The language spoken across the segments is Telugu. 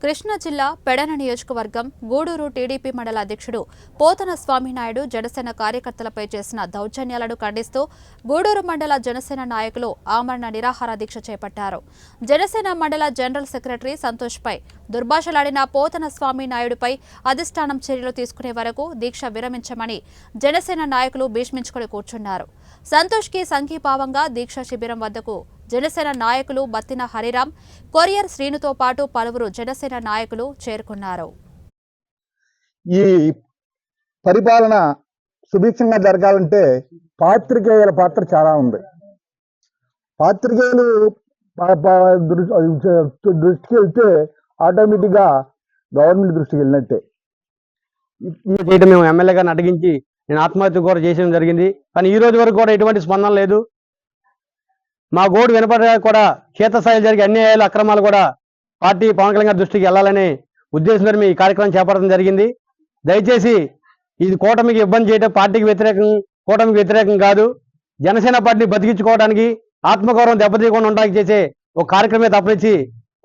కృష్ణా జిల్లా పెడన నియోజకవర్గం గూడూరు టీడీపీ మండల అధ్యక్షుడు పోతన స్వామినాయుడు జనసేన కార్యకర్తలపై చేసిన దౌర్జన్యాలను ఖండిస్తూ గూడూరు మండల జనసేన నాయకులు ఆమరణ నిరాహార దీక్ష చేపట్టారు. జనసేన మండల జనరల్ సెక్రటరీ సంతోష్పై దుర్భాషలాడిన పోతన స్వామినాయుడుపై అధిష్టానం చర్యలు తీసుకునే వరకు దీక్ష విరమించమని జనసేన నాయకులు భీష్మించుకుని కూర్చున్నారు. సంతోష్కి సంఘీభావంగా దీక్ష శిబిరం వద్దకు జనసేన నాయకులు బత్తిన హరిరామ్, కొరియర్ శ్రీనుతో పాటు పలువురు జనసేన నాయకులు చేరుకున్నారు. ఈ పరిపాలన సుభిక్షంగా జరగాలంటే పాత్రికేయుల పాత్ర చాలా ఉంది. పాత్రికేయులు దృష్టికి వెళ్తే ఆటోమేటిక్గా గవర్నమెంట్ దృష్టికి వెళ్ళినట్టే. చేయడం మేము ఎమ్మెల్యే గారిని అడిగించి నేను ఆత్మహత్య కూడా చేయడం జరిగింది. కానీ ఈ రోజు వరకు కూడా ఎటువంటి స్పందన లేదు. మా గోడు వినపడే కూడా క్షేత్రస్థాయిలో జరిగే అన్యాయాలు అక్రమాలు కూడా పార్టీ పవన్ కళ్యాణ్ గారి దృష్టికి వెళ్ళాలనే ఉద్దేశంతో ఈ కార్యక్రమం చేపట్టడం జరిగింది. దయచేసి ఇది కూటమికి ఇబ్బంది చేయడం పార్టీకి వ్యతిరేకం, కూటమికి వ్యతిరేకం కాదు. జనసేన పార్టీని బతికించుకోవడానికి, ఆత్మగౌరవం దెబ్బతీయకుండా ఉండడానికి చేసే ఒక కార్యక్రమే తప్పనిచ్చి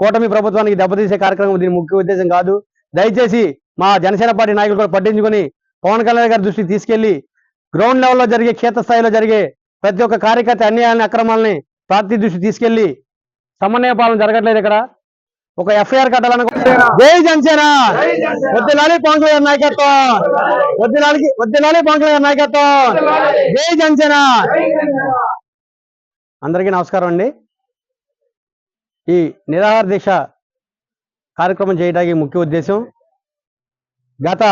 కూటమి ప్రభుత్వానికి దెబ్బతీసే కార్యక్రమం దీని ముఖ్య ఉద్దేశం కాదు. దయచేసి మా జనసేన పార్టీ నాయకులు కూడా పట్టించుకొని పవన్ కళ్యాణ్ గారి దృష్టికి తీసుకెళ్లి గ్రౌండ్ లెవెల్లో జరిగే క్షేత్రస్థాయిలో జరిగే ప్రతి ఒక్క కార్యకర్త అన్యాయాలని అక్రమాలని పార్టీ దృష్టి తీసుకెళ్లి సమన్వయ పాలన జరగట్లేదు. ఇక్కడ ఒక ఎఫ్ఐఆర్ కట్టాలని జై జనసేన, వద్దిలాలి పవన్ కళ్యాణ్ నాయకత్వం, వద్దిలాలి పవన్ కళ్యాణ్ నాయకత్వం, జై జనసేన. అందరికీ నమస్కారం అండి. ఈ నిరాహార దీక్ష కార్యక్రమం చేయడానికి ముఖ్య ఉద్దేశం గత